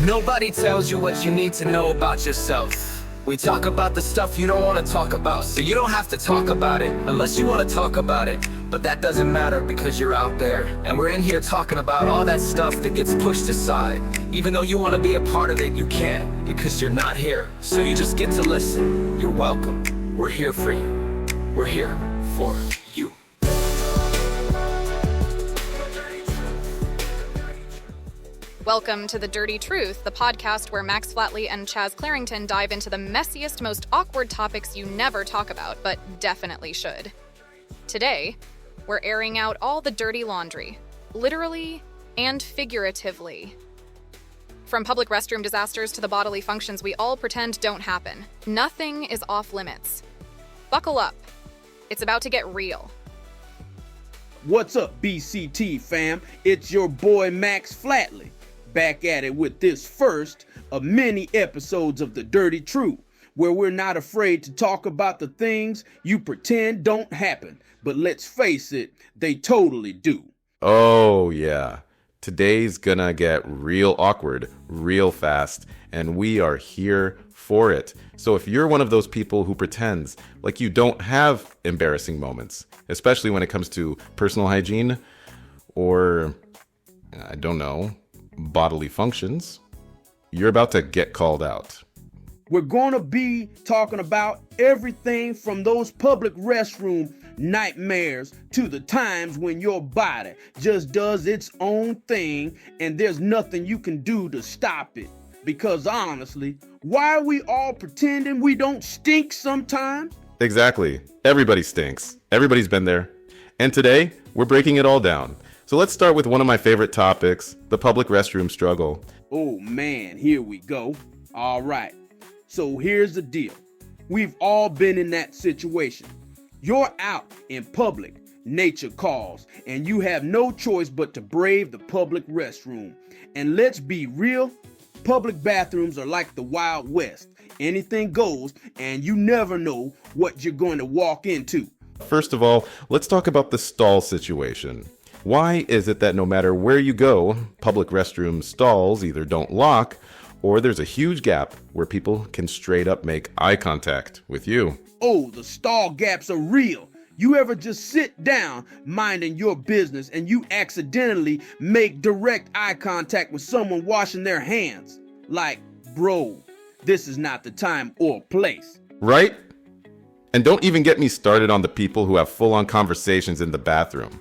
Nobody tells you what you need to know about yourself. We talk about the stuff you don't want to talk about, so you don't have to talk about it unless you want to talk about it. But that doesn't matter because you're out there, and we're in here talking about all that stuff that gets pushed aside. Even though you want to be a part of it, you can't because you're not here. So you just get to listen. You're welcome. We're here for you. We're here for you. Welcome to The Dirty Truth, the podcast where Max Flatley and Chaz Clarington dive into the messiest, most awkward topics you never talk about, but definitely should. Today, we're airing out all the dirty laundry, literally and figuratively. From public restroom disasters to the bodily functions we all pretend don't happen, nothing is off limits. Buckle up. It's about to get real. What's up, BCT fam? It's your boy Max Flatley. Back at it with this first of many episodes of The Dirty Truth, where we're not afraid to talk about the things you pretend don't happen. But let's face it, they totally do. Oh, yeah. Today's gonna get real awkward, real fast, and we are here for it. So if you're one of those people who pretends like you don't have embarrassing moments, especially when it comes to personal hygiene or, I don't know, bodily functions, you're about to get called out. We're gonna be talking about everything from those public restroom nightmares to the times when your body just does its own thing and there's nothing you can do to stop it. Because honestly, why are we all pretending we don't stink sometimes? Exactly. Everybody stinks. Everybody's been there. And today, we're breaking it all down. So let's start with one of my favorite topics, the public restroom struggle. Oh man, here we go. All right. So here's the deal. We've all been in that situation. You're out in public, nature calls, and you have no choice but to brave the public restroom. And let's be real, public bathrooms are like the Wild West. Anything goes, and you never know what you're going to walk into. First of all, let's talk about the stall situation. Why is it that no matter where you go, public restroom stalls either don't lock or there's a huge gap where people can straight up make eye contact with you? Oh, the stall gaps are real. You ever just sit down minding your business and you accidentally make direct eye contact with someone washing their hands? Like, bro, this is not the time or place. Right? And don't even get me started on the people who have full-on conversations in the bathroom.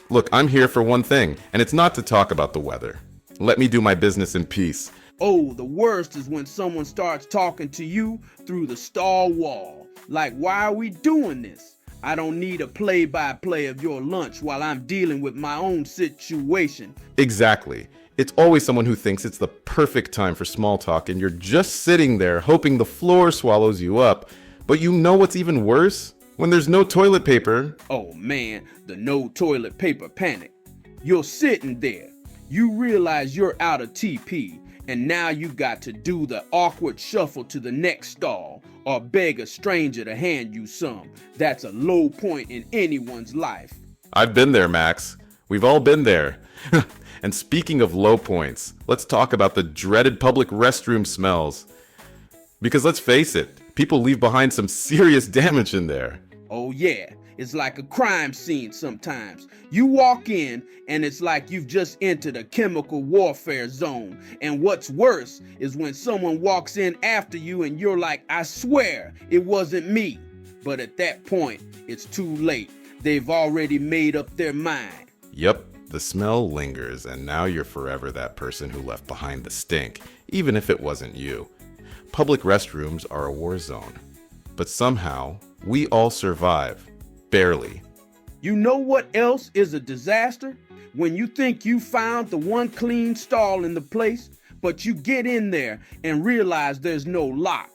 Look, I'm here for one thing, and it's not to talk about the weather. Let me do my business in peace. Oh, the worst is when someone starts talking to you through the stall wall. Like, why are we doing this? I don't need a play-by-play of your lunch while I'm dealing with my own situation. Exactly. It's always someone who thinks it's the perfect time for small talk, and you're just sitting there hoping the floor swallows you up. But you know what's even worse? When there's no toilet paper. Oh man, the no toilet paper panic. You're sitting there. You realize you're out of TP, and now you got to do the awkward shuffle to the next stall or beg a stranger to hand you some. That's a low point in anyone's life. I've been there, Max. We've all been there. And speaking of low points, let's talk about the dreaded public restroom smells. Because let's face it, people leave behind some serious damage in there. Oh yeah, it's like a crime scene sometimes. You walk in and it's like you've just entered a chemical warfare zone. And what's worse is when someone walks in after you and you're like, I swear it wasn't me. But at that point, it's too late. They've already made up their mind. Yep, the smell lingers, and now you're forever that person who left behind the stink, even if it wasn't you. Public restrooms are a war zone. But somehow, we all survive. Barely. You know what else is a disaster? When you think you found the one clean stall in the place, but you get in there and realize there's no lock.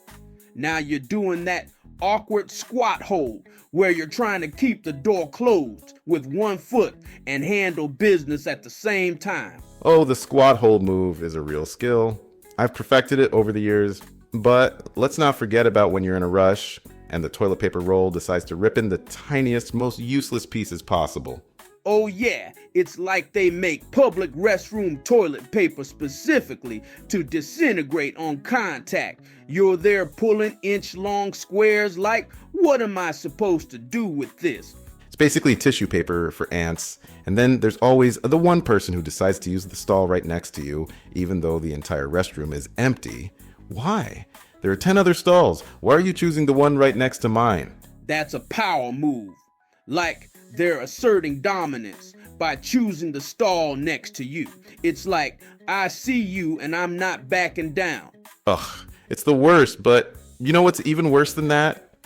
Now you're doing that awkward squat hold where you're trying to keep the door closed with one foot and handle business at the same time. Oh, the squat hold move is a real skill. I've perfected it over the years. But let's not forget about when you're in a rush and the toilet paper roll decides to rip in the tiniest, most useless pieces possible. Oh yeah, it's like they make public restroom toilet paper specifically to disintegrate on contact. You're there pulling inch-long squares like, what am I supposed to do with this? It's basically tissue paper for ants, and then there's always the one person who decides to use the stall right next to you, even though the entire restroom is empty. Why? There are 10 other stalls. Why are you choosing the one right next to mine? That's a power move. Like they're asserting dominance by choosing the stall next to you. It's like, I see you and I'm not backing down. Ugh, it's the worst, but you know what's even worse than that?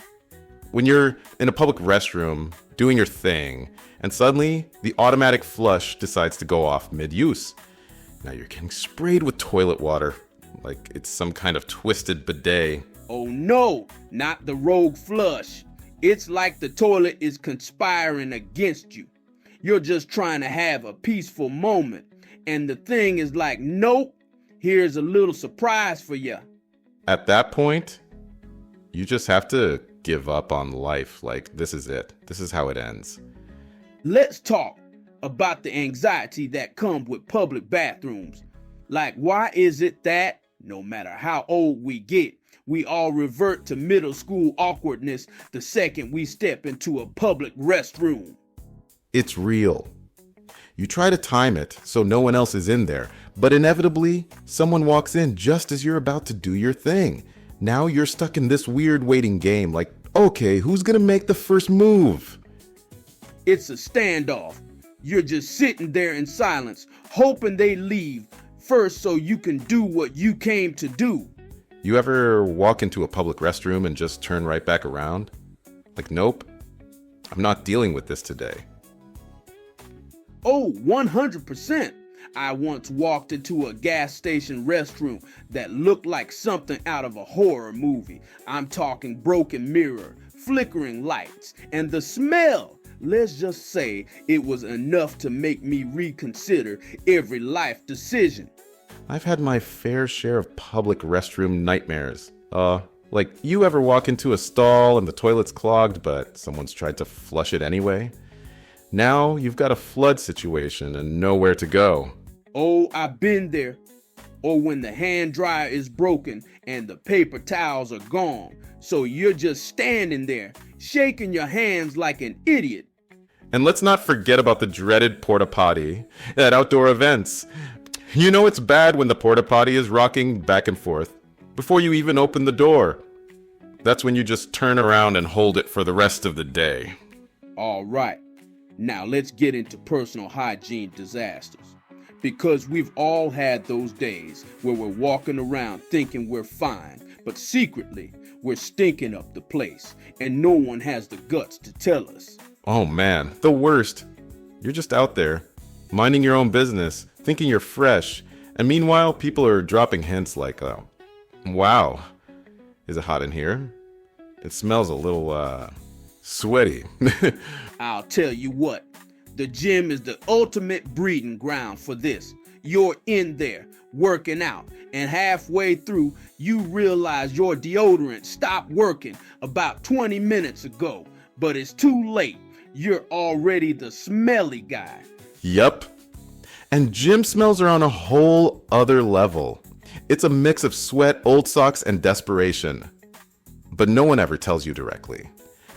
When you're in a public restroom doing your thing, and suddenly the automatic flush decides to go off mid-use. Now you're getting sprayed with toilet water, like it's some kind of twisted bidet. Oh no, not the rogue flush. It's like the toilet is conspiring against you. You're just trying to have a peaceful moment, and the thing is like, nope, here's a little surprise for you. At that point, you just have to give up on life. Like, this is it. This is how it ends. Let's talk about the anxiety that comes with public bathrooms. Like, why is it that, no matter how old we get, we all revert to middle school awkwardness the second we step into a public restroom? It's real. You try to time it so no one else is in there, but inevitably, someone walks in just as you're about to do your thing. Now you're stuck in this weird waiting game, like, okay, who's gonna make the first move? It's a standoff. You're just sitting there in silence, hoping they leave first so you can do what you came to do. You ever walk into a public restroom and just turn right back around? Like, nope, I'm not dealing with this today. Oh, 100%. I once walked into a gas station restroom that looked like something out of a horror movie. I'm talking broken mirror, flickering lights, and the smell. Let's just say it was enough to make me reconsider every life decision. I've had my fair share of public restroom nightmares. Like, you ever walk into a stall and the toilet's clogged, but someone's tried to flush it anyway? Now you've got a flood situation and nowhere to go. Oh, I've been there. Or when the hand dryer is broken and the paper towels are gone, so you're just standing there, shaking your hands like an idiot. And let's not forget about the dreaded porta potty at outdoor events. You know it's bad when the porta potty is rocking back and forth before you even open the door. That's when you just turn around and hold it for the rest of the day. All right, now let's get into personal hygiene disasters. Because we've all had those days where we're walking around thinking we're fine, but secretly we're stinking up the place, and no one has the guts to tell us. Oh man, the worst. You're just out there, minding your own business, thinking you're fresh, and meanwhile people are dropping hints like, wow, is it hot in here? It smells a little, sweaty. I'll tell you what, the gym is the ultimate breeding ground for this. You're in there, working out, and halfway through, you realize your deodorant stopped working about 20 minutes ago, but it's too late. You're already the smelly guy. Yup. And gym smells are on a whole other level. It's a mix of sweat, old socks, and desperation. But no one ever tells you directly.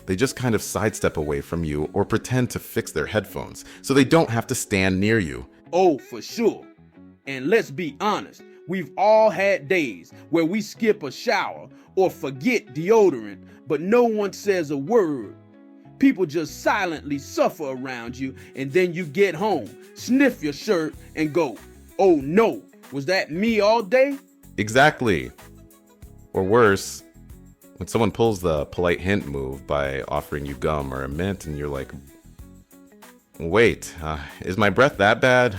They just kind of sidestep away from you or pretend to fix their headphones so they don't have to stand near you. Oh, for sure. And let's be honest, we've all had days where we skip a shower or forget deodorant, but no one says a word. People just silently suffer around you, and then you get home, sniff your shirt, and go, oh no, was that me all day? Exactly. Or worse, when someone pulls the polite hint move by offering you gum or a mint and you're like, wait, is my breath that bad?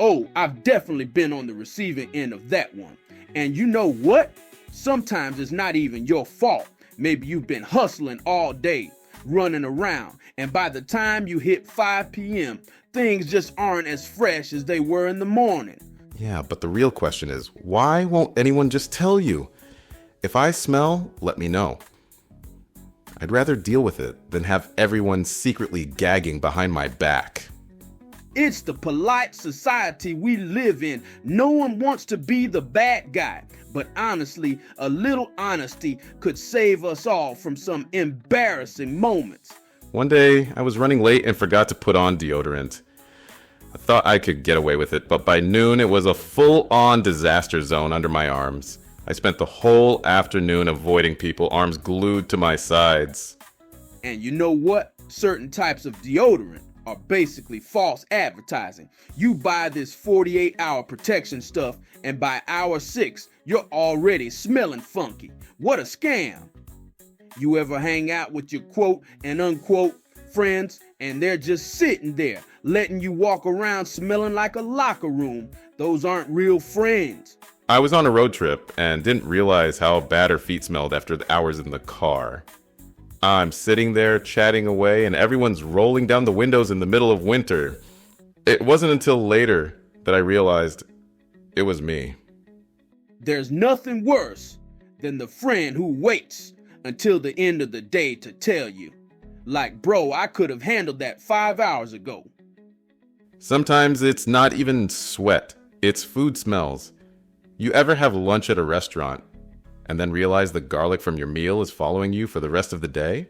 Oh, I've definitely been on the receiving end of that one. And you know what? Sometimes it's not even your fault. Maybe you've been hustling all day, running around, and by the time you hit 5 p.m., things just aren't as fresh as they were in the morning. Yeah, but the real question is, why won't anyone just tell you? If I smell, let me know. I'd rather deal with it than have everyone secretly gagging behind my back. It's the polite society we live in. No one wants to be the bad guy. But honestly, a little honesty could save us all from some embarrassing moments. One day, I was running late and forgot to put on deodorant. I thought I could get away with it, but by noon it was a full-on disaster zone under my arms. I spent the whole afternoon avoiding people, arms glued to my sides. And you know what? Certain types of deodorant are basically false advertising. You buy this 48-hour protection stuff, and by hour 6, you're already smelling funky. What a scam. You ever hang out with your quote and unquote friends, and they're just sitting there, letting you walk around smelling like a locker room? Those aren't real friends. I was on a road trip and didn't realize how bad her feet smelled after the hours in the car. I'm sitting there chatting away and everyone's rolling down the windows in the middle of winter. It wasn't until later that I realized it was me. There's nothing worse than the friend who waits until the end of the day to tell you. Like, bro, I could have handled that 5 hours ago. Sometimes it's not even sweat, it's food smells. You ever have lunch at a restaurant and then realize the garlic from your meal is following you for the rest of the day?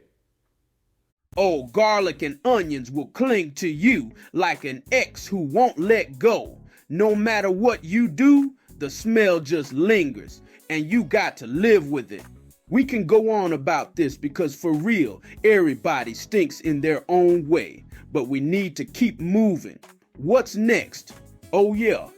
Oh, garlic and onions will cling to you like an ex who won't let go. No matter what you do, the smell just lingers, and you got to live with it. We can go on about this because for real, everybody stinks in their own way, but we need to keep moving. What's next? Oh yeah,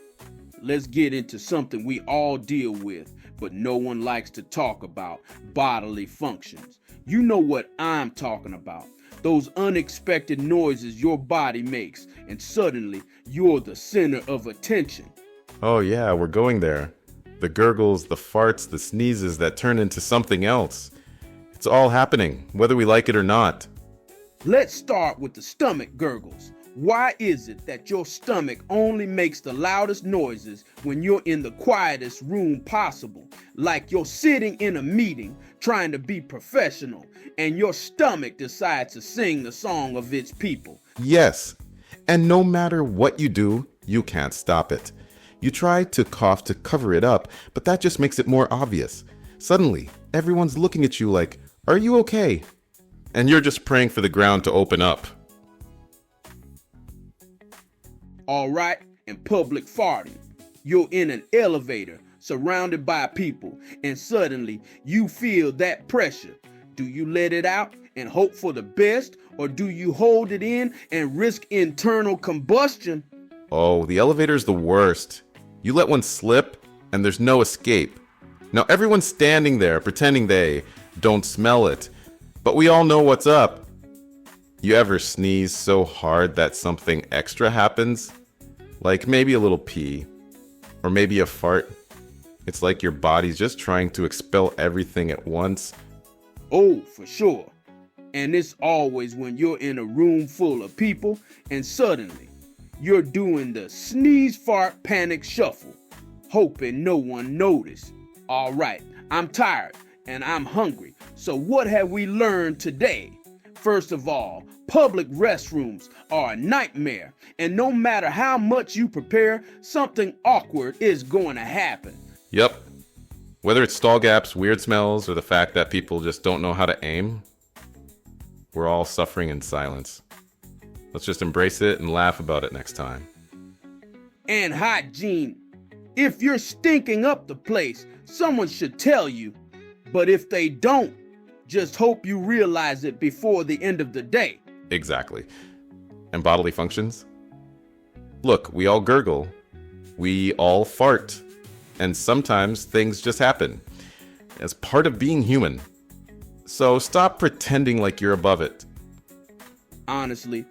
let's get into something we all deal with, but no one likes to talk about: bodily functions. You know what I'm talking about. Those unexpected noises your body makes, and suddenly you're the center of attention. Oh yeah, we're going there. The gurgles, the farts, the sneezes that turn into something else. It's all happening, whether we like it or not. Let's start with the stomach gurgles. Why is it that your stomach only makes the loudest noises when you're in the quietest room possible? Like you're sitting in a meeting trying to be professional, and your stomach decides to sing the song of its people. Yes, and no matter what you do, you can't stop it. You try to cough to cover it up, but that just makes it more obvious. Suddenly, everyone's looking at you like, "Are you okay?" And you're just praying for the ground to open up. All right, and public farting. You're in an elevator surrounded by people, and suddenly you feel that pressure. Do you let it out and hope for the best, or do you hold it in and risk internal combustion? Oh, the elevator's the worst. You let one slip, and there's no escape. Now everyone's standing there pretending they don't smell it, but we all know what's up. You ever sneeze so hard that something extra happens? Like maybe a little pee, or maybe a fart. It's like your body's just trying to expel everything at once. Oh, for sure. And it's always when you're in a room full of people and suddenly you're doing the sneeze fart panic shuffle, hoping no one noticed. All right, I'm tired and I'm hungry. So what have we learned today? First of all, public restrooms are a nightmare, and no matter how much you prepare, something awkward is going to happen. Yep. Whether it's stall gaps, weird smells, or the fact that people just don't know how to aim, we're all suffering in silence. Let's just embrace it and laugh about it next time. And hygiene. If you're stinking up the place, someone should tell you. But if they don't, just hope you realize it before the end of the day. Exactly. And bodily functions? Look, we all gurgle. We all fart. And sometimes things just happen. As part of being human. So stop pretending like you're above it. Honestly,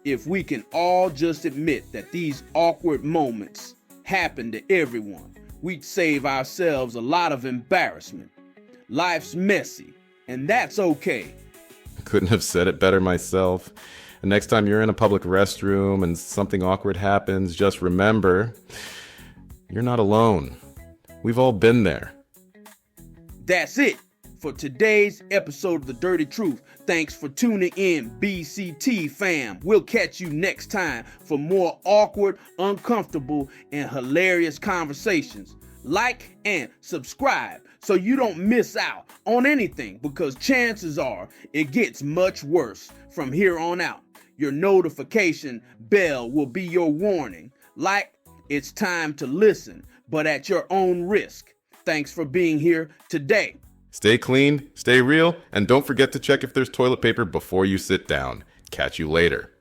if we can all just admit that these awkward moments happen to everyone, we'd save ourselves a lot of embarrassment. Life's messy, and that's okay. Couldn't have said it better myself. And next time you're in a public restroom and something awkward happens, just remember, you're not alone. We've all been there. That's it. for today's episode of The Dirty Truth. Thanks for tuning in, BCT fam. We'll catch you next time for more awkward, uncomfortable, and hilarious conversations. Like and subscribe so you don't miss out on anything, because chances are it gets much worse from here on out. Your notification bell will be your warning. Like, it's time to listen, but at your own risk. Thanks for being here today. Stay clean, stay real, and don't forget to check if there's toilet paper before you sit down. Catch you later.